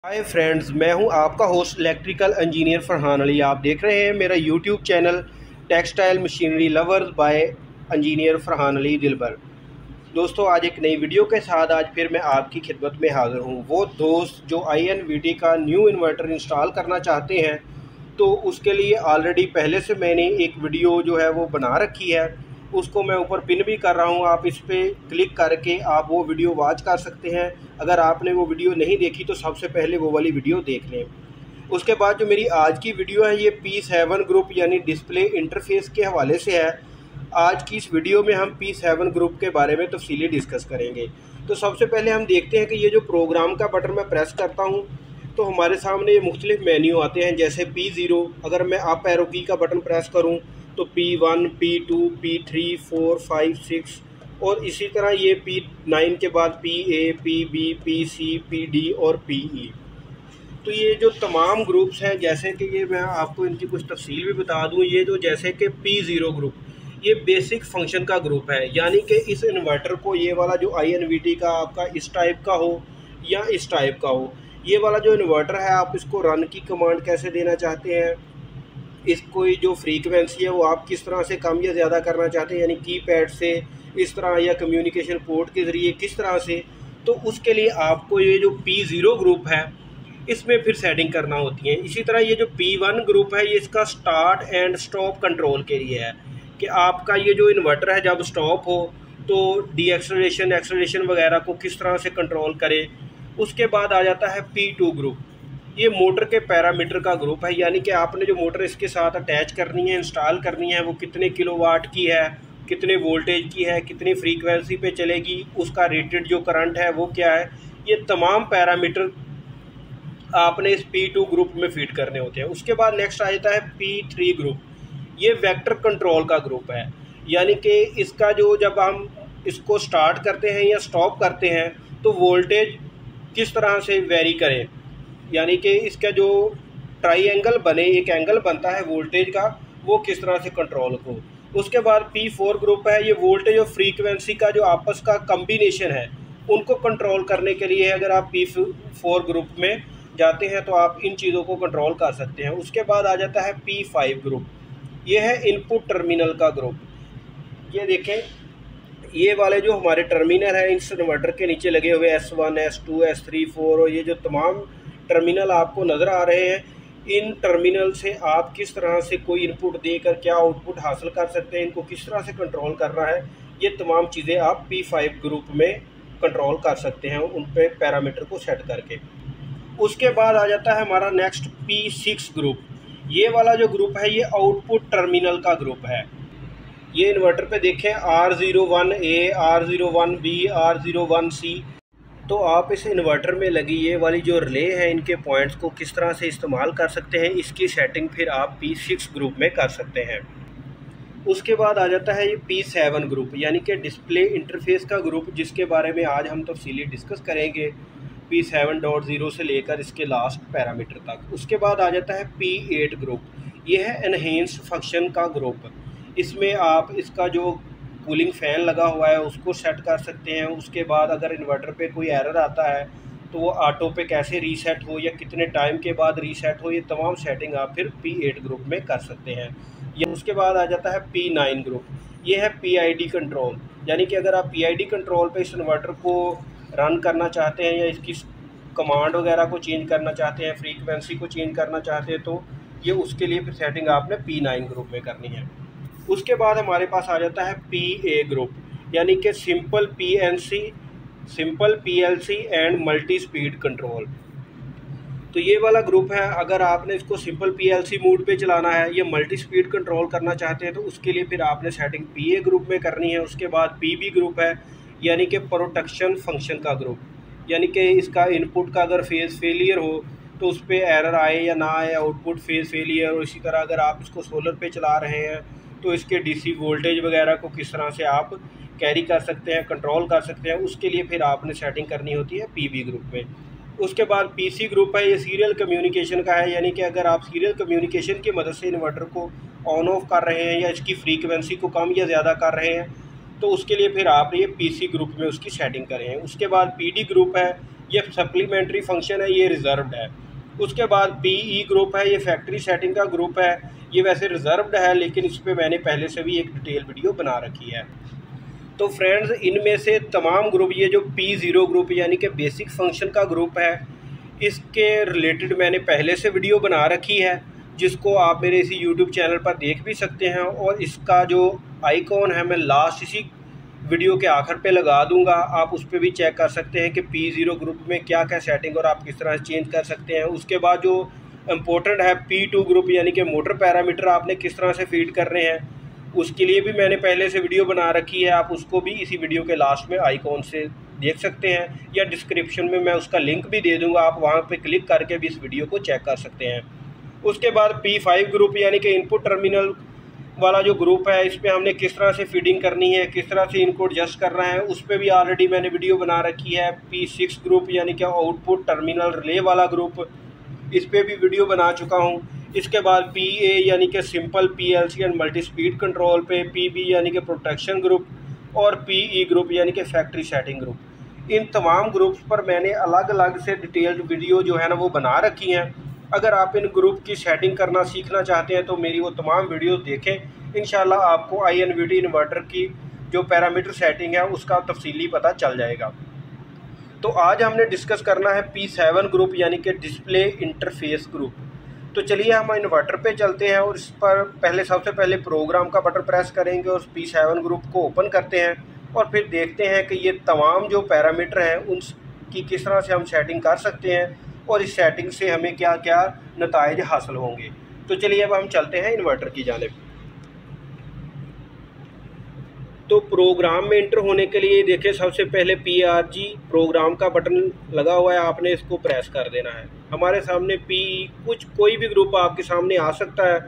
Hi friends, मैं हूं आपका host electrical engineer Farhan Ali. आप देख रहे हैं मेरा YouTube channel textile machinery lovers by engineer Farhan Ali Dilbar. दोस्तों, आज एक नई वीडियो के साथ आज फिर मैं आपकी खिदमत में हाज़िर हूं। वो दोस्त जो INVT का न्यू इन्वर्टर इंस्टॉल करना चाहते हैं, तो उसके लिए ऑलरेडी पहले से मैंने एक वीडियो जो है वो बना रखी है, उसको मैं ऊपर पिन भी कर रहा हूँ। आप इस पर क्लिक करके आप वो वीडियो वॉच कर सकते हैं। अगर आपने वो वीडियो नहीं देखी तो सबसे पहले वो वाली वीडियो देख लें। उसके बाद जो मेरी आज की वीडियो है ये P7 ग्रुप यानी डिस्प्ले इंटरफेस के हवाले से है। आज की इस वीडियो में हम P7 ग्रुप के बारे में तफसीली डिस्कस करेंगे। तो सबसे पहले हम देखते हैं कि ये जो प्रोग्राम का बटन मैं प्रेस करता हूँ तो हमारे सामने ये मुख्तलिफ मेन्यू आते हैं। जैसे P0 अगर मैं अप एरो की का बटन प्रेस करूँ तो P1, P2, P3, 4, 5, 6 और इसी तरह ये P9 के बाद PA, PB, PC, PD और PE। तो ये जो तमाम ग्रुप्स हैं, जैसे कि ये मैं आपको इनकी कुछ तफसील भी बता दूं। ये जो जैसे कि P0 ग्रुप ये बेसिक फंक्शन का ग्रुप है, यानी कि इस इन्वर्टर को ये वाला जो INVT का आपका इस टाइप का हो या इस टाइप का हो, ये वाला जो इन्वर्टर है आप इसको रन की कमांड कैसे देना चाहते हैं, इसको जो फ्रीक्वेंसी है वो आप किस तरह से कम या ज़्यादा करना चाहते हैं, यानी कीपैड से इस तरह या कम्युनिकेशन पोर्ट के ज़रिए किस तरह से, तो उसके लिए आपको ये जो P0 ग्रुप है इसमें फिर सेटिंग करना होती है। इसी तरह ये जो P1 ग्रुप है ये इसका स्टार्ट एंड स्टॉप कंट्रोल के लिए है कि आपका ये जो इन्वर्टर है जब स्टॉप हो तो डी एक्सेलरेशन एक्सेलरेशन वगैरह को किस तरह से कंट्रोल करे। उसके बाद आ जाता है P2 ग्रुप, ये मोटर के पैरामीटर का ग्रुप है, यानी कि आपने जो मोटर इसके साथ अटैच करनी है, इंस्टॉल करनी है, वो कितने किलोवाट की है, कितने वोल्टेज की है, कितनी फ्रीक्वेंसी पे चलेगी, उसका रेटेड जो करंट है वो क्या है, ये तमाम पैरामीटर आपने इस P2 ग्रुप में फीड करने होते हैं। उसके बाद नेक्स्ट आ जाता है P3 ग्रुप, ये वेक्टर कंट्रोल का ग्रुप है, यानी कि इसका जो जब हम इसको स्टार्ट करते हैं या स्टॉप करते हैं तो वोल्टेज किस तरह से वेरी करें, यानी कि इसका जो ट्राइंगल बने, एक एंगल बनता है वोल्टेज का, वो किस तरह से कंट्रोल हो। उसके बाद P4 ग्रुप है, ये वोल्टेज और फ्रीक्वेंसी का जो आपस का कम्बिनेशन है उनको कंट्रोल करने के लिए है। अगर आप P4 ग्रुप में जाते हैं तो आप इन चीज़ों को कंट्रोल कर सकते हैं। उसके बाद आ जाता है P5 ग्रुप, ये है इनपुट टर्मिनल का ग्रुप। ये देखें, ये वाले जो हमारे टर्मिनल हैं इस इन्वर्टर के नीचे लगे हुए S1, S2, S3, 4 और ये जो तमाम टर्मिनल आपको नज़र आ रहे हैं, इन टर्मिनल से आप किस तरह से कोई इनपुट देकर क्या आउटपुट हासिल कर सकते हैं, इनको किस तरह से कंट्रोल करना है, ये तमाम चीज़ें आप P5 ग्रुप में कंट्रोल कर सकते हैं उन पे पैरामीटर को सेट करके। उसके बाद आ जाता है हमारा नेक्स्ट P6 ग्रुप, ये वाला जो ग्रुप है ये आउटपुट टर्मिनल का ग्रुप है। ये इन्वर्टर पे देखें R01A, R01B, R01C, तो आप इस इन्वर्टर में लगी ये वाली जो रिले है इनके पॉइंट्स को किस तरह से इस्तेमाल कर सकते हैं, इसकी सेटिंग फिर आप P6 ग्रुप में कर सकते हैं। उसके बाद आ जाता है ये P7 ग्रुप, यानी कि डिस्प्ले इंटरफेस का ग्रुप, जिसके बारे में आज हम तफसीली डिस्कस करेंगे P7.0 से लेकर इसके लास्ट पैरामीटर तक। उसके बाद आ जाता है P8 ग्रुप, ये है एनहेंस्ड फंक्शन का ग्रुप, इसमें आप इसका जो कूलिंग फ़ैन लगा हुआ है उसको सेट कर सकते हैं। उसके बाद अगर इन्वर्टर पे कोई एरर आता है तो वो ऑटो पे कैसे रीसेट हो या कितने टाइम के बाद रीसेट हो, ये तमाम सेटिंग आप फिर P8 ग्रुप में कर सकते हैं। या उसके बाद आ जाता है P9 ग्रुप, ये है PID कंट्रोल, यानी कि अगर आप PID कंट्रोल पे इस इन्वर्टर को रन करना चाहते हैं या इसकी कमांड वगैरह को चेंज करना चाहते हैं, फ्रीक्वेंसी को चेंज करना चाहते हैं, तो ये उसके लिए फिर सेटिंग आपने P9 ग्रुप में करनी है। उसके बाद हमारे पास आ जाता है PA ग्रुप, यानी कि simple PNC, simple PLC and multi speed control. तो ये वाला ग्रुप है, अगर आपने इसको सिंपल PLC मोड पे चलाना है या मल्टी स्पीड कंट्रोल करना चाहते हैं तो उसके लिए फिर आपने सेटिंग PA ग्रुप में करनी है। उसके बाद PB ग्रुप है, यानी कि प्रोटेक्शन फंक्शन का ग्रुप, यानी कि इसका इनपुट का अगर फेज़ फेलियर हो तो उस पर एरर आए या ना आए, आउटपुट फेज़ फेलियर। और इसी तरह अगर आप इसको सोलर पे चला रहे हैं तो इसके DC वोल्टेज वगैरह को किस तरह से आप कैरी कर सकते हैं, कंट्रोल कर सकते हैं, उसके लिए फिर आपने सेटिंग करनी होती है PB ग्रुप में। उसके बाद PC ग्रुप है, ये सीरियल कम्युनिकेशन का है, यानी कि अगर आप सीरियल कम्युनिकेशन की मदद से इन्वर्टर को ऑन ऑफ कर रहे हैं या इसकी फ्रीक्वेंसी को कम या ज़्यादा कर रहे हैं तो उसके लिए फिर आप ये PC ग्रुप में उसकी सेटिंग करें। उसके बाद PD ग्रुप है, ये सप्लीमेंट्री फंक्शन है, ये रिजर्व्ड है। उसके बाद PE ग्रुप है, ये फैक्ट्री सेटिंग का ग्रुप है, ये वैसे रिजर्व्ड है लेकिन इस पर मैंने पहले से भी एक डिटेल वीडियो बना रखी है। तो फ्रेंड्स, इनमें से तमाम ग्रुप, ये जो P0 ग्रुप यानी कि बेसिक फंक्शन का ग्रुप है, इसके रिलेटेड मैंने पहले से वीडियो बना रखी है, जिसको आप मेरे इसी यूट्यूब चैनल पर देख भी सकते हैं। और इसका जो आइकॉन है मैं लास्ट इसी वीडियो के आखिर पे लगा दूंगा, आप उस पर भी चेक कर सकते हैं कि P0 ग्रुप में क्या क्या सेटिंग और आप किस तरह से चेंज कर सकते हैं। उसके बाद जो इम्पोर्टेंट है P2 ग्रुप यानी कि मोटर पैरामीटर आपने किस तरह से फीड कर रहे हैं, उसके लिए भी मैंने पहले से वीडियो बना रखी है, आप उसको भी इसी वीडियो के लास्ट में आइकॉन से देख सकते हैं, या डिस्क्रिप्शन में मैं उसका लिंक भी दे दूंगा, आप वहां पे क्लिक करके भी इस वीडियो को चेक कर सकते हैं। उसके बाद P5 ग्रुप यानी कि इनपुट टर्मिनल वाला जो ग्रुप है, इस पर हमने किस तरह से फीडिंग करनी है, किस तरह से इनको एडजस्ट करना है, उस पर भी ऑलरेडी मैंने वीडियो बना रखी है। P6 ग्रुप यानी कि आउटपुट टर्मिनल रिले वाला ग्रुप, इस पर भी वीडियो बना चुका हूँ। इसके बाद PA यानी कि simple PLC and multi speed control पे, PB यानी कि प्रोटेक्शन ग्रुप, और PE ग्रुप यानी कि फैक्ट्री सेटिंग ग्रुप। इन तमाम ग्रुप्स पर मैंने अलग अलग से डिटेल्ड वीडियो जो है ना वो बना रखी हैं। अगर आप इन ग्रुप की सेटिंग करना सीखना चाहते हैं तो मेरी वो तमाम वीडियोस देखें, इंशाल्लाह आपको INVT इन्वर्टर की जो पैरामीटर सेटिंग है उसका तफसीली पता चल जाएगा। तो आज हमने डिस्कस करना है P7 ग्रुप यानी कि डिस्प्ले इंटरफेस ग्रुप। तो चलिए हम इन्वर्टर पे चलते हैं और इस पर सबसे पहले प्रोग्राम का बटन प्रेस करेंगे और P7 ग्रुप को ओपन करते हैं और फिर देखते हैं कि ये तमाम जो पैरामीटर हैं उनकी किस तरह से हम सेटिंग कर सकते हैं और इस सेटिंग से हमें क्या क्या नताइज हासिल होंगे। तो चलिए अब हम चलते हैं इन्वर्टर की जानिब। तो प्रोग्राम में इंटर होने के लिए देखिए सबसे पहले PRG प्रोग्राम का बटन लगा हुआ है, आपने इसको प्रेस कर देना है। हमारे सामने कोई भी ग्रुप आपके सामने आ सकता है,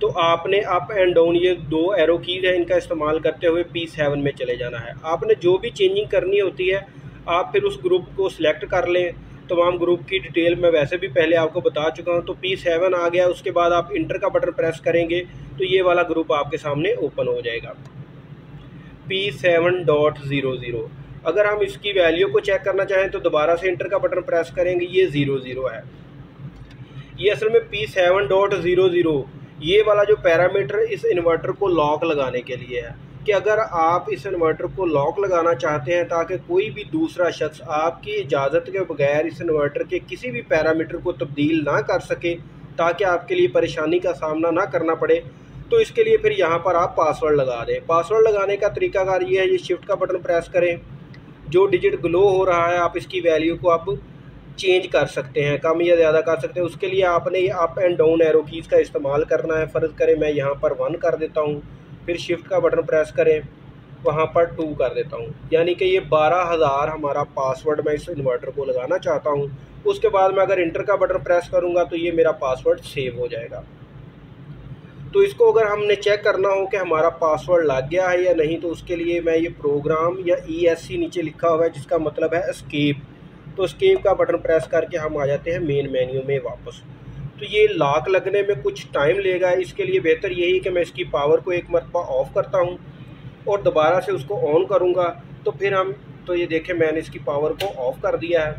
तो आपने अप एंड डाउन ये दो एरो कीज है, इनका इस्तेमाल करते हुए P7 में चले जाना है। आपने जो भी चेंजिंग करनी होती है आप फिर उस ग्रुप को सिलेक्ट कर लें। तमाम ग्रुप की डिटेल मैं वैसे भी पहले आपको बता चुका हूँ। तो P7 आ गया, उसके बाद आप इंटर का बटन प्रेस करेंगे तो ये वाला ग्रुप आपके सामने ओपन हो जाएगा, P7.00। अगर हम इसकी वैल्यू को चेक करना चाहें तो दोबारा से इंटर का बटन प्रेस करेंगे, ये 00 है। ये असल में P7.00 ये वाला जो पैरामीटर इस इन्वर्टर को लॉक लगाने के लिए है, कि अगर आप इस इन्वर्टर को लॉक लगाना चाहते हैं ताकि कोई भी दूसरा शख्स आपकी इजाज़त के बगैर इस इन्वर्टर के किसी भी पैरामीटर को तब्दील ना कर सके, ताकि आपके लिए परेशानी का सामना ना करना पड़े, तो इसके लिए फिर यहाँ पर आप पासवर्ड लगा दें। पासवर्ड लगाने का तरीकाकार ये है, ये शिफ्ट का बटन प्रेस करें, जो डिजिट ग्लो हो रहा है आप इसकी वैल्यू को आप चेंज कर सकते हैं, कम या ज़्यादा कर सकते हैं। उसके लिए आपने ये up and down arrow keys का इस्तेमाल करना है। फ़र्ज़ करें मैं यहाँ पर 1 कर देता हूँ, फिर शिफ्ट का बटन प्रेस करें, वहाँ पर 2 कर देता हूँ, यानी कि ये 12,000 हमारा पासवर्ड मैं इस इन्वर्टर को लगाना चाहता हूँ। उसके बाद मैं अगर इंटर का बटन प्रेस करूँगा तो ये मेरा पासवर्ड सेव हो जाएगा। तो इसको अगर हमने चेक करना हो कि हमारा पासवर्ड लग गया है या नहीं, तो उसके लिए मैं ये प्रोग्राम या ESC नीचे लिखा हुआ है जिसका मतलब है एस्केप, तो एस्केप का बटन प्रेस करके हम आ जाते हैं मेन मेन्यू में वापस। तो ये लॉक लगने में कुछ टाइम लेगा, इसके लिए बेहतर यही है कि मैं इसकी पावर को एक मरतबा ऑफ़ करता हूँ और दोबारा से उसको ऑन करूँगा। तो फिर तो ये देखें मैंने इसकी पावर को ऑफ़ कर दिया है।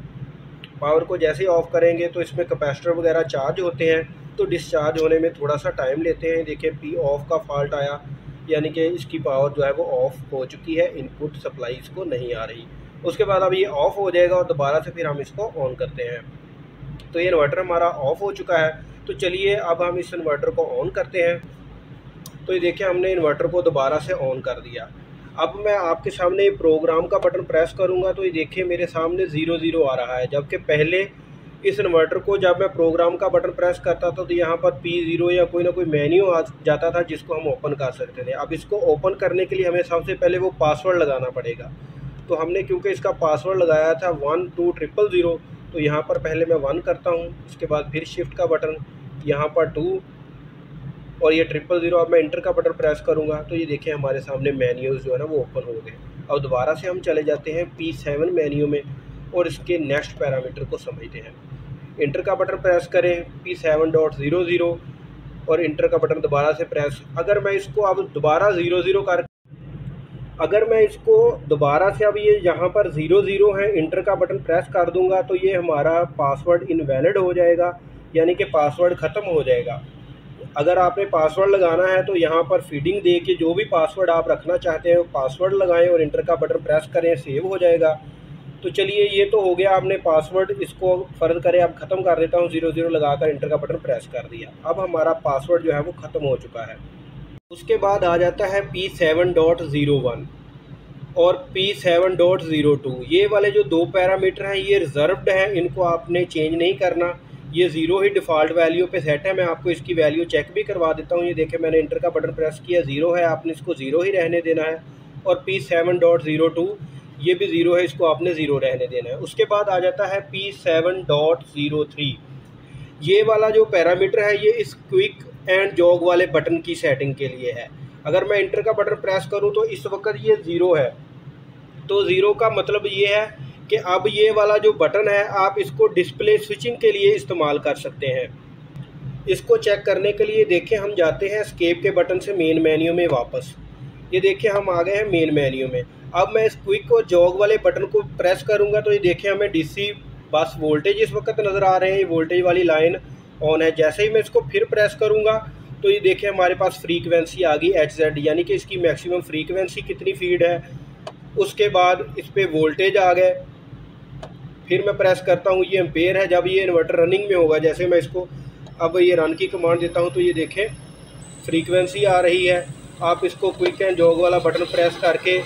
पावर को जैसे ही ऑफ़ करेंगे तो इसमें कैपेसिटर वगैरह चार्ज होते हैं, तो डिस्चार्ज होने में थोड़ा सा टाइम लेते हैं। देखिए P ऑफ का फॉल्ट आया, यानी कि इसकी पावर जो है वो ऑफ़ हो चुकी है, इनपुट सप्लाई इसको नहीं आ रही। उसके बाद अब ये ऑफ़ हो जाएगा और दोबारा से फिर हम इसको ऑन करते हैं। तो ये इन्वर्टर हमारा ऑफ़ हो चुका है। तो चलिए अब हम इस इन्वर्टर को ऑन करते हैं। तो ये देखिए हमने इन्वर्टर को दोबारा से ऑन कर दिया। अब मैं आपके सामने प्रोग्राम का बटन प्रेस करूँगा तो ये देखिए मेरे सामने 00 आ रहा है, जबकि पहले इस इन्वर्टर को जब मैं प्रोग्राम का बटन प्रेस करता था तो यहाँ पर P0 या कोई ना कोई मेन्यू आ जाता था जिसको हम ओपन कर सकते थे। अब इसको ओपन करने के लिए हमें सबसे पहले वो पासवर्ड लगाना पड़ेगा। तो हमने क्योंकि इसका पासवर्ड लगाया था 12000, तो यहाँ पर पहले मैं 1 करता हूँ, उसके बाद फिर शिफ्ट का बटन, यहाँ पर 2 और ये 000। अब मैं इंटर का बटन प्रेस करूँगा तो ये देखिए हमारे सामने मेन्यूज़ जो है ना वो ओपन हो गए। अब दोबारा से हम चले जाते हैं P7 मेन्यू में और इसके नेक्स्ट पैरामीटर को समझते हैं। इंटर का बटन प्रेस करें P7.00 और इंटर का बटन दोबारा से प्रेस। अगर मैं इसको अब दोबारा 00 कर अगर मैं इसको दोबारा से अब ये यहाँ पर 00 है, इंटर का बटन प्रेस कर दूंगा तो ये हमारा पासवर्ड इनवैलिड हो जाएगा, यानी कि पासवर्ड ख़त्म हो जाएगा। अगर आपने पासवर्ड लगाना है तो यहाँ पर फीडिंग दे के जो भी पासवर्ड आप रखना चाहते हैं वो पासवर्ड लगाएं और इंटर का बटन प्रेस करें, सेव हो जाएगा। तो चलिए ये तो हो गया, आपने पासवर्ड इसको फ़र्ज करें अब ख़त्म कर देता हूँ, 00 लगाकर इंटर का बटन प्रेस कर दिया। अब हमारा पासवर्ड जो है वो ख़त्म हो चुका है। उसके बाद आ जाता है P7.01 और P7.02। ये वाले जो दो पैरामीटर हैं ये रिजर्व्ड हैं, इनको आपने चेंज नहीं करना। ये 0 ही डिफ़ॉल्ट वैल्यू पे सेट है। मैं आपको इसकी वैल्यू चेक भी करवा देता हूँ। ये देखें, मैंने इंटर का बटन प्रेस किया, 0 है, आपने इसको 0 ही रहने देना है। और P7.02 ये भी 0 है, इसको आपने 0 रहने देना है। उसके बाद आ जाता है P7.03। ये वाला जो पैरामीटर है ये इस क्विक एंड जॉग वाले बटन की सेटिंग के लिए है। अगर मैं इंटर का बटन प्रेस करूं तो इस वक्त ये 0 है। तो 0 का मतलब ये है कि अब ये वाला जो बटन है आप इसको डिस्प्ले स्विचिंग के लिए इस्तेमाल कर सकते हैं। इसको चेक करने के लिए देखें, हम जाते हैं एस्केप के बटन से मेन मेन्यू में वापस। ये देखिए हम आ गए हैं मेन मेन्यू में। अब मैं इस क्विक और जॉग वाले बटन को प्रेस करूंगा तो ये देखिए हमें डीसी बस वोल्टेज इस वक्त नज़र आ रहे हैं, ये वोल्टेज वाली लाइन ऑन है। जैसे ही मैं इसको फिर प्रेस करूंगा तो ये देखिए हमारे पास फ्रीक्वेंसी आ गई HZ, यानी कि इसकी मैक्सिमम फ्रीक्वेंसी कितनी फीड है। उसके बाद इस पर वोल्टेज आ गए। फिर मैं प्रेस करता हूँ, ये एम्पेयर है जब ये इन्वर्टर रनिंग में होगा। जैसे मैं इसको अब ये रन की कमांड देता हूँ तो ये देखें फ्रीक्वेंसी आ रही है। आप इसको क्विक एंड जॉग वाला बटन प्रेस करके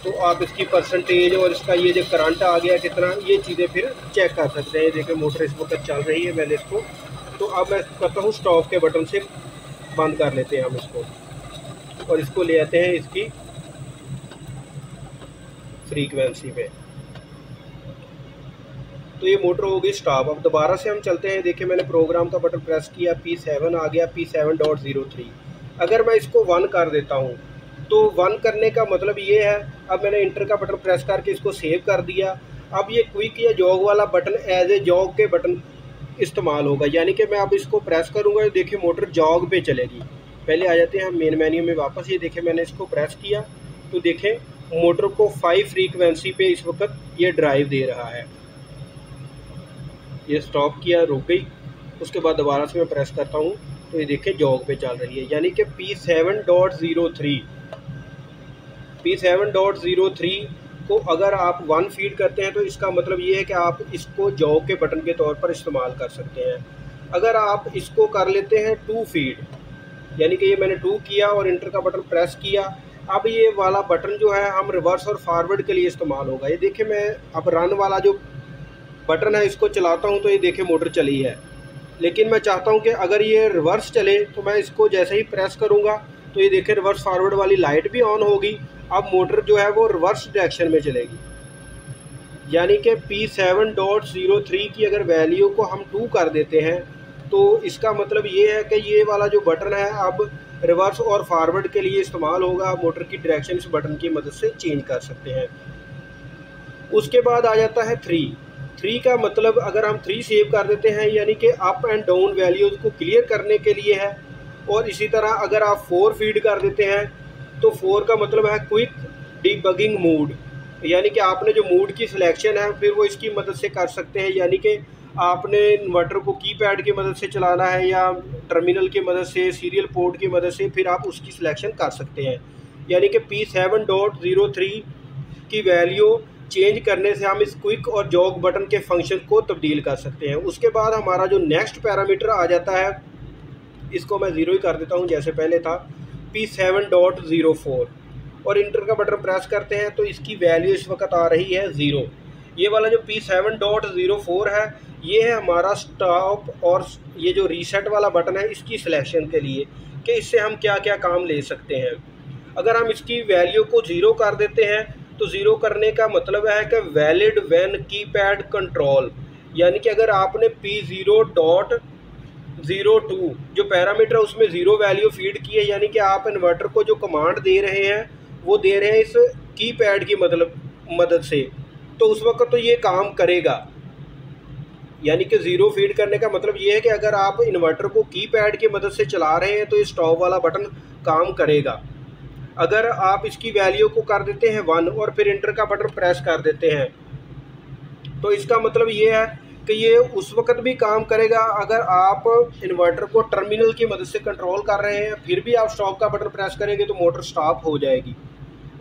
तो आप इसकी परसेंटेज और इसका ये जो करंट आ गया कितना, ये चीज़ें फिर चेक कर सकते हैं। देखिए मोटर इस वक्त चल रही है, मैंने इसको तो अब मैं करता हूँ स्टॉप के बटन से बंद कर लेते हैं हम इसको और इसको ले आते हैं इसकी फ्रीक्वेंसी पे। तो ये मोटर हो गई स्टॉप। अब दोबारा से हम चलते हैं। देखिए मैंने प्रोग्राम का बटन प्रेस किया, P7 आ गया, P7.03। अगर मैं इसको 1 कर देता हूँ तो 1 करने का मतलब ये है, अब मैंने इंटर का बटन प्रेस करके इसको सेव कर दिया। अब ये क्विक या जॉग वाला बटन एज ए जॉग के बटन इस्तेमाल होगा, यानी कि मैं अब इसको प्रेस करूँगा, देखिए मोटर जॉग पे चलेगी। पहले आ जाते हैं हम मेन मेन्यू में वापस। ये देखिए मैंने इसको प्रेस किया तो देखें मोटर को 5 फ्रीक्वेंसी पे इस वक्त ये ड्राइव दे रहा है। ये स्टॉप किया, रुक गई। उसके बाद दोबारा से मैं प्रेस करता हूँ तो ये देखिए जॉग पे चल रही है, यानी कि P7.03 को अगर आप 1 फीड करते हैं तो इसका मतलब ये है कि आप इसको जॉग के बटन के तौर पर इस्तेमाल कर सकते हैं। अगर आप इसको कर लेते हैं 2 फीड, यानी कि ये मैंने 2 किया और इंटर का बटन प्रेस किया, अब ये वाला बटन जो है हम रिवर्स और फॉरवर्ड के लिए इस्तेमाल होगा। ये देखिए मैं अब रन वाला जो बटन है इसको चलाता हूँ तो ये देखिए मोटर चली है, लेकिन मैं चाहता हूँ कि अगर ये रिवर्स चले तो मैं इसको जैसे ही प्रेस करूँगा तो ये देखिए रिवर्स फॉरवर्ड वाली लाइट भी ऑन होगी। अब मोटर जो है वो रिवर्स डायरेक्शन में चलेगी, यानी कि P7.03 की अगर वैल्यू को हम 2 कर देते हैं तो इसका मतलब ये है कि ये वाला जो बटन है अब रिवर्स और फॉरवर्ड के लिए इस्तेमाल होगा। मोटर की डायरेक्शन इस बटन की मदद से चेंज कर सकते हैं। उसके बाद आ जाता है 3 का मतलब अगर हम 3 सेव कर देते हैं, यानी कि अप एंड डाउन वैल्यूज़ को क्लियर करने के लिए है। और इसी तरह अगर आप 4 फीड कर देते हैं तो 4 का मतलब है क्विक डिबगिंग मूड, यानी कि आपने जो मूड की सिलेक्शन है फिर वो इसकी मदद से कर सकते हैं, यानी कि आपने इन्वर्टर को कीपैड की मदद से चलाना है या टर्मिनल की मदद से, सीरियल पोर्ट की मदद से, फिर आप उसकी सिलेक्शन कर सकते हैं। यानी कि P7.03 की वैल्यू चेंज करने से हम इस क्विक और जॉग बटन के फंक्शन को तब्दील कर सकते हैं। उसके बाद हमारा जो नेक्स्ट पैरामीटर आ जाता है, इसको मैं 0 ही कर देता हूं जैसे पहले था, P7.04 और इंटर का बटन प्रेस करते हैं तो इसकी वैल्यू इस वक्त आ रही है 0। ये वाला जो P7.04 है ये है हमारा स्टॉप और ये जो रीसेट वाला बटन है इसकी सिलेक्शन के लिए कि इससे हम क्या क्या काम ले सकते हैं। अगर हम इसकी वैल्यू को 0 कर देते हैं तो 0 करने का मतलब है कि वैलिड व्हेन कीपैड कंट्रोल, यानी कि अगर आपने P0.02 जो पैरामीटर है उसमें 0 वैल्यू फीड की है, यानी कि आप इन्वर्टर को जो कमांड दे रहे हैं वो दे रहे हैं इस कीपैड की मदद से, तो उस वक्त तो ये काम करेगा। यानी कि 0 फीड करने का मतलब ये है कि अगर आप इन्वर्टर को कीपैड की मदद से चला रहे हैं तो ये स्टॉप वाला बटन काम करेगा। अगर आप इसकी वैल्यू को कर देते हैं 1 और फिर इंटर का बटन प्रेस कर देते हैं, तो इसका मतलब ये है कि ये उस वक्त भी काम करेगा अगर आप इन्वर्टर को टर्मिनल की मदद से कंट्रोल कर रहे हैं, फिर भी आप स्टॉप का बटन प्रेस करेंगे तो मोटर स्टॉप हो जाएगी।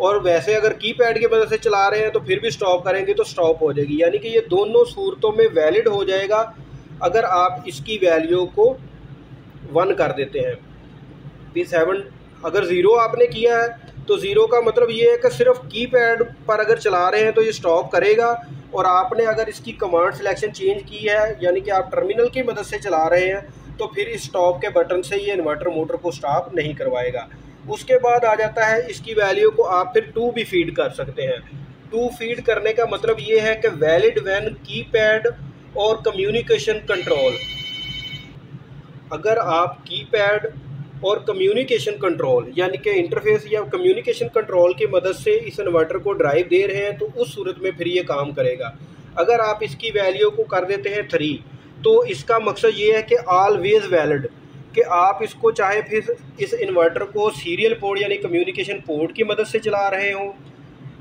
और वैसे अगर कीपैड की मदद से चला रहे हैं तो फिर भी स्टॉप करेंगे तो स्टॉप हो जाएगी। यानी कि ये दोनों सूरतों में वैलिड हो जाएगा अगर आप इसकी वैल्यू को 1 कर देते हैं। P7 अगर 0 आपने किया है तो 0 का मतलब ये है कि सिर्फ कीपैड पर अगर चला रहे हैं तो ये स्टॉप करेगा, और आपने अगर इसकी कमांड सिलेक्शन चेंज की है यानी कि आप टर्मिनल की मदद से चला रहे हैं तो फिर इस स्टॉप के बटन से ये इन्वर्टर मोटर को स्टॉप नहीं करवाएगा। उसके बाद आ जाता है इसकी वैल्यू को आप फिर 2 भी फीड कर सकते हैं। 2 फीड करने का मतलब ये है कि वैलिड व्हेन कीपैड और कम्युनिकेशन कंट्रोल। अगर आप कीपैड और कम्युनिकेशन कंट्रोल यानी कि इंटरफेस या कम्युनिकेशन कंट्रोल की मदद से इस इन्वर्टर को ड्राइव दे रहे हैं तो उस सूरत में फिर ये काम करेगा। अगर आप इसकी वैल्यू को कर देते हैं 3 तो इसका मकसद ये है कि ऑलवेज वैलिड, कि आप इसको चाहे फिर इस इन्वर्टर को सीरियल पोर्ट यानी कम्युनिकेशन पोर्ट की मदद से चला रहे हों,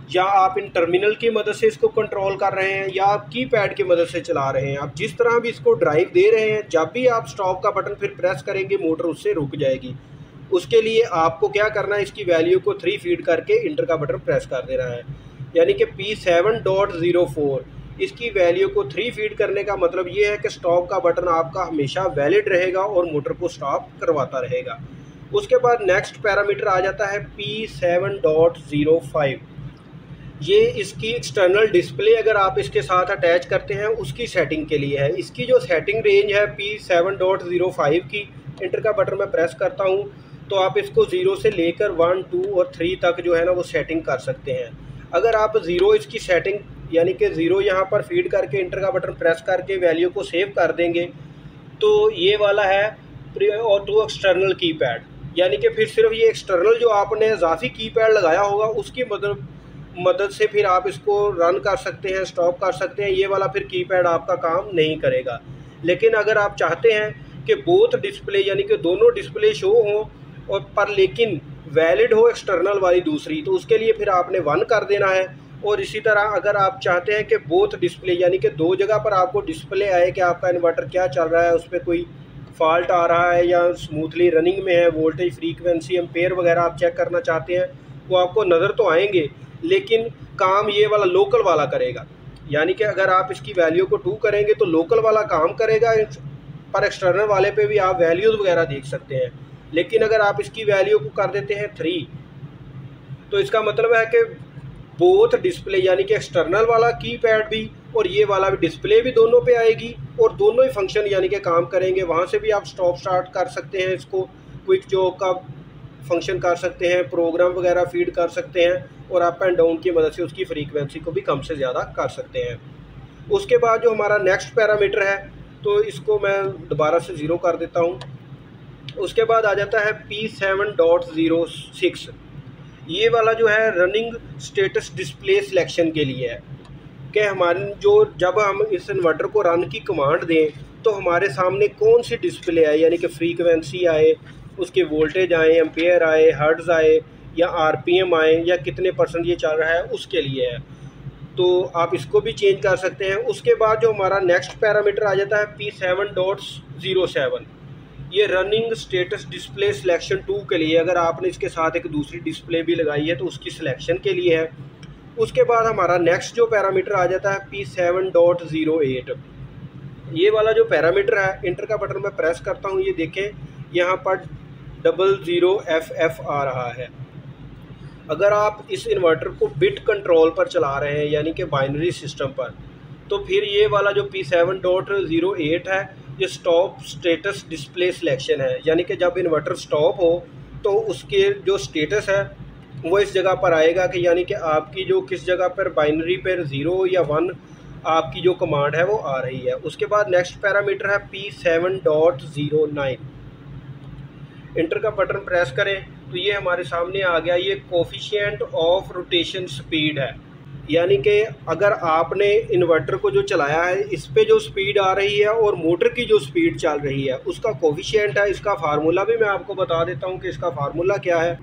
या आप इन टर्मिनल की मदद से इसको कंट्रोल कर रहे हैं, या आप कीपैड की मदद से चला रहे हैं, आप जिस तरह भी इसको ड्राइव दे रहे हैं, जब भी आप स्टॉप का बटन फिर प्रेस करेंगे मोटर उससे रुक जाएगी। उसके लिए आपको क्या करना है, इसकी वैल्यू को 3 फीड करके इंटर का बटन प्रेस कर देना है। यानी कि P7.04 इसकी वैल्यू को 3 फीड करने का मतलब ये है कि स्टॉप का बटन आपका हमेशा वैलिड रहेगा और मोटर को स्टॉप करवाता रहेगा। उसके बाद नेक्स्ट पैरामीटर आ जाता है P7.05। ये इसकी एक्सटर्नल डिस्प्ले अगर आप इसके साथ अटैच करते हैं उसकी सेटिंग के लिए है। इसकी जो सेटिंग रेंज है P7.05 की, इंटर का बटन मैं प्रेस करता हूँ तो आप इसको 0 से लेकर 1, 2 और 3 तक जो है ना वो सेटिंग कर सकते हैं। अगर आप 0 इसकी सेटिंग यानी कि 0 यहाँ पर फीड करके इंटर का बटन प्रेस करके वैल्यू को सेव कर देंगे तो ये वाला है और 2 एक्सटर्नल कीपैड, यानी कि फिर सिर्फ ये एक्सटर्नल जो आपने इजाफी कीपैड लगाया होगा उसकी मदद से फिर आप इसको रन कर सकते हैं, स्टॉप कर सकते हैं। ये वाला फिर कीपैड आपका काम नहीं करेगा। लेकिन अगर आप चाहते हैं कि बोथ डिस्प्ले यानी कि दोनों डिस्प्ले शो हों और पर लेकिन वैलिड हो एक्सटर्नल वाली दूसरी, तो उसके लिए फिर आपने 1 कर देना है। और इसी तरह अगर आप चाहते हैं कि बोथ डिस्प्ले यानी कि 2 जगह पर आपको डिस्प्ले आए कि आपका इन्वर्टर क्या चल रहा है, उस पर कोई फॉल्ट आ रहा है या स्मूथली रनिंग में है, वोल्टेज फ्रीक्वेंसी एम्पेयर वगैरह आप चेक करना चाहते हैं, वो आपको नज़र तो आएंगे लेकिन काम ये वाला लोकल वाला करेगा। यानी कि अगर आप इसकी वैल्यू को 2 करेंगे तो लोकल वाला काम करेगा, पर एक्सटर्नल वाले पे भी आप वैल्यूज़ वगैरह देख सकते हैं। लेकिन अगर आप इसकी वैल्यू को कर देते हैं 3 तो इसका मतलब है कि बोथ डिस्प्ले यानी कि एक्सटर्नल वाला कीपैड भी और ये वाला भी डिस्प्ले भी दोनों पे आएगी और दोनों ही फंक्शन यानी कि काम करेंगे। वहाँ से भी आप स्टॉप स्टार्ट कर सकते हैं, इसको क्विक जॉब का फंक्शन कर सकते हैं, प्रोग्राम वगैरह फीड कर सकते हैं और अप एंड डाउन की मदद से उसकी फ्रीक्वेंसी को भी कम से ज़्यादा कर सकते हैं। उसके बाद जो हमारा नेक्स्ट पैरामीटर है तो इसको मैं दोबारा से 0 कर देता हूँ। उसके बाद आ जाता है P7.06। ये वाला जो है रनिंग स्टेटस डिस्प्ले सिलेक्शन के लिए है कि हमारे जो जब हम इस इन्वर्टर को रन की कमांड दें तो हमारे सामने कौन सी डिस्प्ले आए, यानी कि फ्रीक्वेंसी आए, उसके वोल्टेज आए, एम्पेयर आए, हर्ट्ज आए या आरपीएम आए या कितने % ये चल रहा है उसके लिए है। तो आप इसको भी चेंज कर सकते हैं। उसके बाद जो हमारा नेक्स्ट पैरामीटर आ जाता है P7.07। ये रनिंग स्टेटस डिस्प्ले सिलेक्शन 2 के लिए, अगर आपने इसके साथ एक दूसरी डिस्प्ले भी लगाई है तो उसकी सिलेक्शन के लिए है। उसके बाद हमारा नेक्स्ट जो पैरामीटर आ जाता है P7.08। ये वाला जो पैरामीटर है, इंटर का बटन मैं प्रेस करता हूँ, ये देखें यहाँ पर 00FF आ रहा है। अगर आप इस इन्वर्टर को बिट कंट्रोल पर चला रहे हैं यानी कि बाइनरी सिस्टम पर, तो फिर ये वाला जो P7.08 है ये स्टॉप स्टेटस डिस्प्ले सिलेक्शन है। यानी कि जब इन्वर्टर स्टॉप हो तो उसके जो स्टेटस है वो इस जगह पर आएगा कि यानी कि आपकी जो किस जगह पर बाइनरी पर 0 या 1 आपकी जो कमांड है वो आ रही है। उसके बाद नेक्स्ट पैरामीटर है P7.09। इंटर का बटन प्रेस करें तो ये हमारे सामने आ गया, ये कोफिशिएंट ऑफ रोटेशन स्पीड है। यानी कि अगर आपने इन्वर्टर को जो चलाया है इस पे जो स्पीड आ रही है और मोटर की जो स्पीड चल रही है उसका कोफिशिएंट है। इसका फार्मूला भी मैं आपको बता देता हूँ कि इसका फार्मूला क्या है।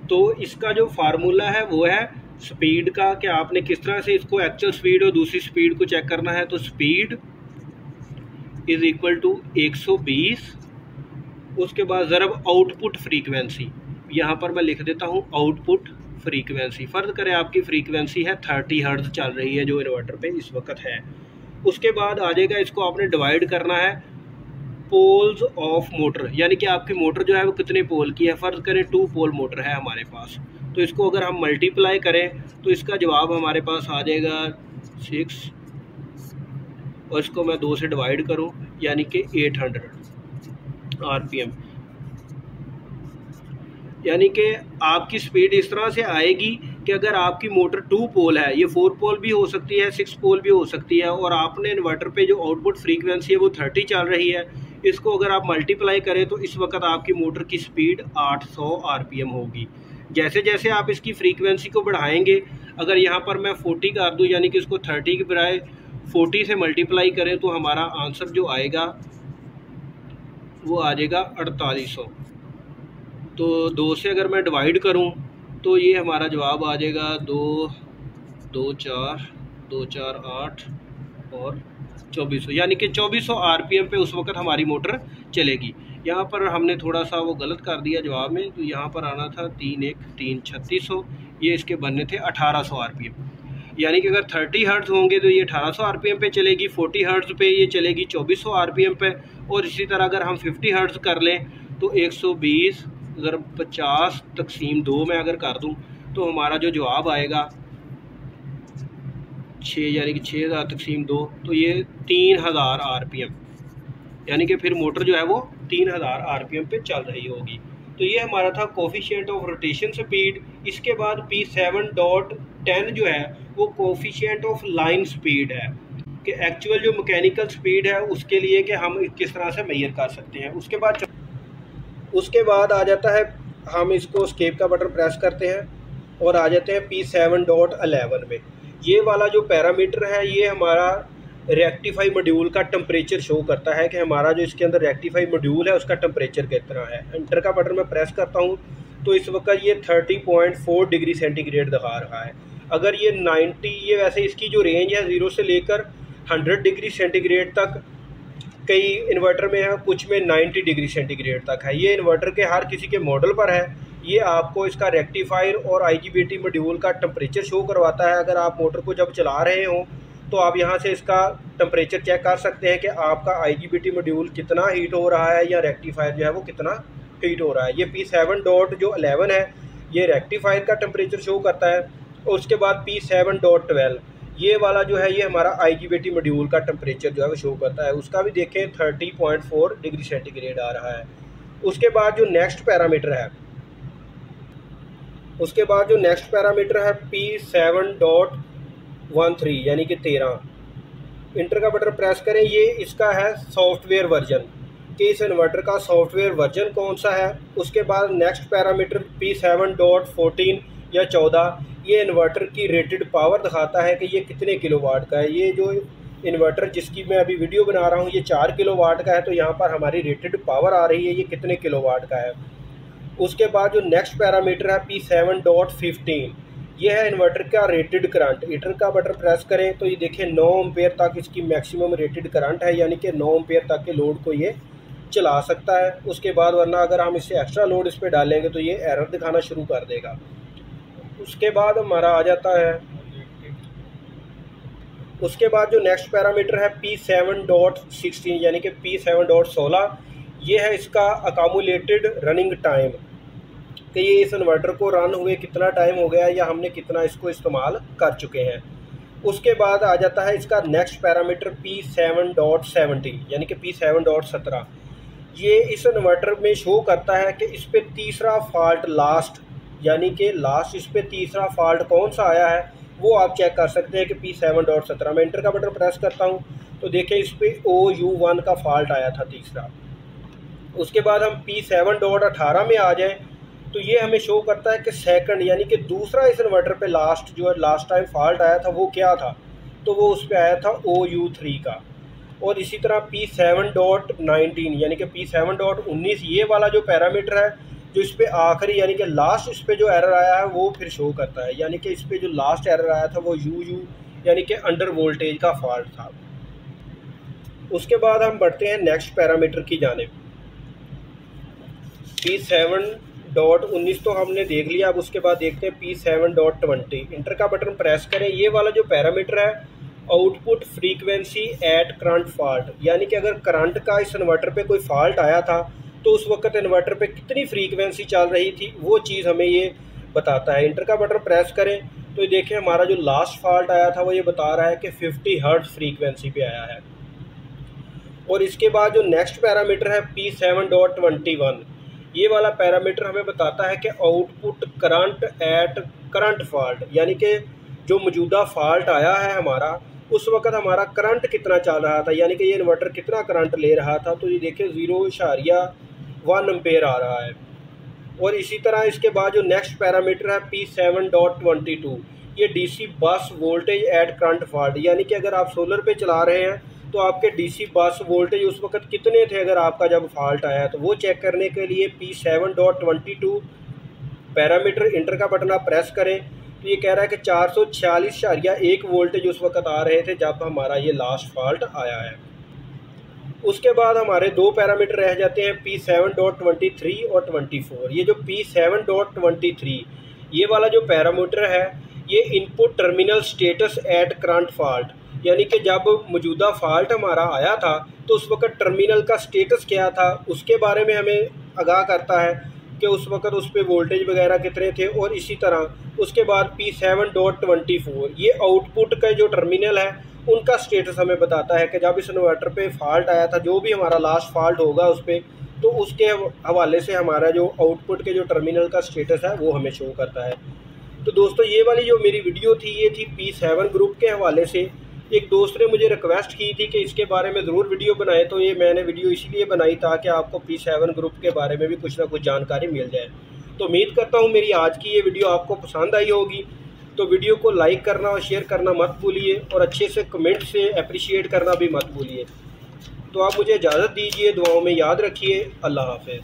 तो इसका जो फार्मूला है वो है स्पीड का, कि आपने किस तरह से इसको एक्चुअल स्पीड और दूसरी स्पीड को चेक करना है। तो स्पीड इज इक्वल टू 120, उसके बाद ज़रब आउटपुट फ्रीक्वेंसी, यहाँ पर मैं लिख देता हूँ आउटपुट फ्रीक्वेंसी। फ़र्ज़ करें आपकी फ्रीक्वेंसी है 30 हर्ट्ज़ चल रही है जो इन्वर्टर पे इस वक्त है। उसके बाद आ जाएगा, इसको आपने डिवाइड करना है पोल्स ऑफ मोटर, यानी कि आपकी मोटर जो है वो कितने पोल की है। फ़र्ज़ करें 2 पोल मोटर है हमारे पास, तो इसको अगर हम मल्टीप्लाई करें तो इसका जवाब हमारे पास आ जाएगा 6, और इसको मैं 2 से डिवाइड करूं यानी कि 800 RPM। यानी कि आपकी स्पीड इस तरह से आएगी कि अगर आपकी मोटर 2 पोल है, ये 4 पोल भी हो सकती है, 6 पोल भी हो सकती है, और आपने इन्वर्टर पे जो आउटपुट फ्रीक्वेंसी है वो 30 चल रही है, इसको अगर आप मल्टीप्लाई करें तो इस वक्त आपकी मोटर की स्पीड 800 RPM होगी। जैसे जैसे आप इसकी फ्रीक्वेंसी को बढ़ाएंगे, अगर यहाँ पर मैं 40 कर दूँ, यानी कि इसको 30 के बजाय 40 से मल्टीप्लाई करें, तो हमारा आंसर जो आएगा वो आ जाएगा 4800। तो 2 से अगर मैं डिवाइड करूं तो ये हमारा जवाब आ जाएगा 2 2 4 2 4 8 और 2400, यानी कि 2400 RPM पे उस वक्त हमारी मोटर चलेगी। यहाँ पर हमने थोड़ा सा वो गलत कर दिया जवाब में, तो यहाँ पर आना था 3 1 3 3600, ये इसके बनने थे 1800 RPM। यानी कि अगर 30 हर्ट्ज़ होंगे तो ये 1800 RPM पे चलेगी, 40 हर्ट्ज़ पे ये चलेगी 2400 RPM पे, और इसी तरह अगर हम 50 हर्ट्ज़ कर लें तो 120 अगर 50 तकसीम 2 में अगर कर दूं तो हमारा जो जवाब आएगा 6, यानी कि 6000 तकसीम 2, तो ये 3000 RPM, यानी कि फिर मोटर जो है वो 3000 RPM पे चल रही होगी। तो ये हमारा था कोफिशिएंट ऑफ रोटेशन स्पीड। इसके बाद P7.10 जो है वो कोफिशिएंट ऑफ लाइन स्पीड है, कि एक्चुअल जो मैकेनिकल स्पीड है उसके लिए कि हम किस तरह से मेजर कर सकते हैं। उसके बाद आ जाता है, हम इसको एस्केप का बटन प्रेस करते हैं और आ जाते हैं P7.11 में। ये वाला जो पैरामीटर है ये हमारा रेक्टिफाई मॉड्यूल का टेम्परेचर शो करता है, कि हमारा जो इसके अंदर रेक्टिफाई मॉड्यूल है उसका टेम्परेचर कितना है। एंटर का बटन मैं प्रेस करता हूँ तो इस वक्त ये 30.4 डिग्री सेंटीग्रेड दिखा रहा है। अगर ये 90, ये वैसे इसकी जो रेंज है 0 से लेकर 100 डिग्री सेंटीग्रेड तक, कई इन्वर्टर में है, कुछ में 90 डिग्री सेंटीग्रेड तक है। ये इन्वर्टर के हर किसी के मॉडल पर है। ये आपको इसका रेक्टिफायर और IGBT मॉड्यूल का टेम्परेचर शो करवाता है। अगर आप मोटर को जब चला रहे हो तो आप यहाँ से इसका टेम्परेचर चेक कर सकते हैं कि आपका IGBT मॉड्यूल कितना हीट हो रहा है या रेक्टिफायर जो है वो कितना हीट हो रहा है। ये P7.11 है, ये रेक्टिफायर का टेम्परेचर शो करता है। और उसके बाद P7.12 ये वाला जो है ये हमारा IGBT मॉड्यूल का टेम्परेचर जो है वो शो करता है। उसका भी देखें 30.4 डिग्री सेंटीग्रेड आ रहा है। उसके बाद जो नेक्स्ट पैरामीटर है P7.13 यानी कि 13। इंटर का बटन प्रेस करें, ये इसका है सॉफ्टवेयर वर्जन, कि इस इन्वर्टर का सॉफ्टवेयर वर्जन कौन सा है। उसके बाद नेक्स्ट पैरामीटर P7.14 या 14, ये इन्वर्टर की रेटेड पावर दिखाता है कि ये कितने किलोवाट का है। ये जो इन्वर्टर जिसकी मैं अभी वीडियो बना रहा हूँ ये 4 किलोवाट का है, तो यहाँ पर हमारी रेटेड पावर आ रही है ये कितने किलोवाट का है। उसके बाद जो नेक्स्ट पैरामीटर है P7.15, ये है इन्वर्टर का रेटेड करंट। इंटर का बटन प्रेस करें तो ये देखें 9 एम्पेयर तक इसकी मैक्सिमम रेटेड करंट है, यानी कि 9 एम्पेयर तक के लोड को ये चला सकता है। उसके बाद वरना अगर हम इससे एक्स्ट्रा लोड इस पर डालेंगे तो ये एरर दिखाना शुरू कर देगा। उसके बाद हमारा आ जाता है, उसके बाद जो नेक्स्ट पैरामीटर है P7.16 यानी कि P7.16, ये है इसका अकामुलेटेड रनिंग टाइम, कि ये इस इन्वर्टर को रन हुए कितना टाइम हो गया या हमने कितना इसको इस्तेमाल कर चुके हैं। उसके बाद आ जाता है इसका नेक्स्ट पैरामीटर P7.17 यानी कि P7.17, ये इस इन्वर्टर में शो करता है कि इस पर तीसरा फॉल्ट लास्ट, यानी कि लास्ट इस पर तीसरा फॉल्ट कौन सा आया है वो आप चेक कर सकते हैं कि P7.17। मैं इंटर का बटन प्रेस करता हूँ तो देखें इस पर OU1 का फॉल्ट आया था तीसरा। उसके बाद हम P7.18 में आ जाएं तो ये हमें शो करता है कि सेकंड यानी कि दूसरा इस इन्वर्टर पे लास्ट जो लास्ट टाइम फॉल्ट आया था वो क्या था, तो वो उस पर आया था OU3 का। और इसी तरह P7.19 यानी कि P7.19 ये वाला जो पैरामीटर है जो इस पर आखिरी यानी कि लास्ट इस पर जो एरर आया है वो फिर शो करता है, यानी कि इस पर जो लास्ट एरर आया था वो यू यानी कि अंडर वोल्टेज का फॉल्ट था। उसके बाद हम बढ़ते हैं नेक्स्ट पैरामीटर की जानिब। P7.19 तो हमने देख लिया। अब उसके बाद देखते हैं P7.20। इंटर का बटन प्रेस करें। ये वाला जो पैरामीटर है output frequency at current fault, यानी कि अगर करंट का इस इन्वर्टर पे कोई फॉल्ट आया था तो उस वक्त इन्वर्टर पे कितनी फ्रीक्वेंसी चल रही थी वो चीज़ हमें ये बताता है। इंटर का बटन प्रेस करें तो ये देखें हमारा जो लास्ट फॉल्ट आया था वो ये बता रहा है कि 50 हर्ट्ज फ्रीक्वेंसी पे आया है। और इसके बाद जो नेक्स्ट पैरामीटर है P7.21, ये वाला पैरामीटर हमें बताता है कि output current at current fault, यानी कि जो मौजूदा फॉल्ट आया है हमारा उस वक्त हमारा करंट कितना चल रहा था, यानी कि ये इन्वर्टर कितना करंट ले रहा था। तो ये देखिए 0.1 एम्पेयर आ रहा है। और इसी तरह इसके बाद जो नेक्स्ट पैरामीटर है P7.22, ये DC bus voltage at current fault, यानी कि अगर आप सोलर पे चला रहे हैं तो आपके डीसी बस वोल्टेज उस वक्त कितने थे अगर आपका जब फॉल्ट आया, तो वो चेक करने के लिए P7.22 पैरामीटर इंटर का बटन आप प्रेस करें तो ये कह रहा है कि 446.1 वोल्टेज उस वक्त आ रहे थे जब हमारा ये लास्ट फॉल्ट आया है। उसके बाद हमारे दो पैरामीटर रह जाते हैं P7.23 और 24। ये जो P7.23 ये वाला जो पैरामीटर है ये input terminal status at current fault, यानी कि जब मौजूदा फॉल्ट हमारा आया था तो उस वक्त टर्मिनल का स्टेटस क्या था उसके बारे में हमें आगाह करता है कि उस वक्त उस पर वोल्टेज वगैरह कितने थे। और इसी तरह उसके बाद P7.24 ये आउटपुट का जो टर्मिनल है उनका स्टेटस हमें बताता है कि जब इस इन्वर्टर पे फॉल्ट आया था, जो भी हमारा लास्ट फॉल्ट होगा उस पर, तो उसके हवाले से हमारा जो आउटपुट के जो टर्मिनल का स्टेटस है वो हमें शो करता है। तो दोस्तों ये वाली जो मेरी वीडियो थी ये थी P7 ग्रुप के हवाले से। एक दोस्त ने मुझे रिक्वेस्ट की थी कि इसके बारे में ज़रूर वीडियो बनाए, तो ये मैंने वीडियो इसीलिए बनाई ताकि आपको P7 ग्रुप के बारे में भी कुछ ना कुछ जानकारी मिल जाए। तो उम्मीद करता हूँ मेरी आज की ये वीडियो आपको पसंद आई होगी। तो वीडियो को लाइक करना और शेयर करना मत भूलिए और अच्छे से कमेंट से अप्रिशिएट करना भी मत भूलिए। तो आप मुझे इजाज़त दीजिए, दुआओं में याद रखिए। अल्लाह हाफ़िज़।